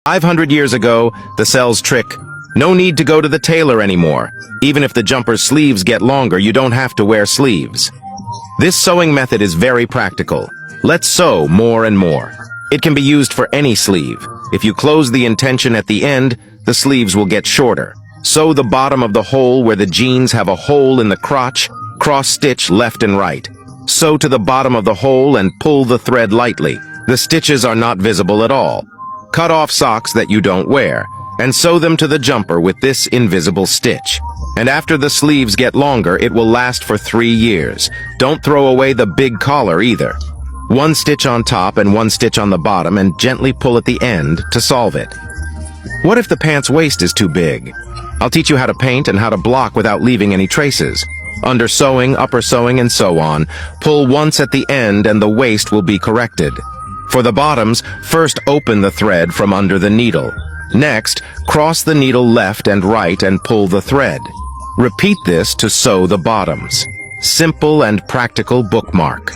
500 years ago, the sells trick. No need to go to the tailor anymore. Even if the jumper's sleeves get longer, you don't have to wear sleeves. This sewing method is very practical. Let's sew more and more. It can be used for any sleeve. If you close the intention at the end, the sleeves will get shorter. Sew the bottom of the hole where the jeans have a hole in the crotch, cross-stitch left and right. Sew to the bottom of the hole and pull the thread lightly. The stitches are not visible at all. Cut off socks that you don't wear, and sew them to the jumper with this invisible stitch. And after the sleeves get longer, it will last for 3 years. Don't throw away the big collar either. 1 stitch on top and 1 stitch on the bottom, and gently pull at the end to solve it. What if the pant's waist is too big? I'll teach you how to paint and how to block without leaving any traces. Under sewing, upper sewing, and so on, pull once at the end and the waist will be corrected. For the bottoms, first open the thread from under the needle. Next, cross the needle left and right and pull the thread. Repeat this to sew the bottoms. Simple and practical bookmark.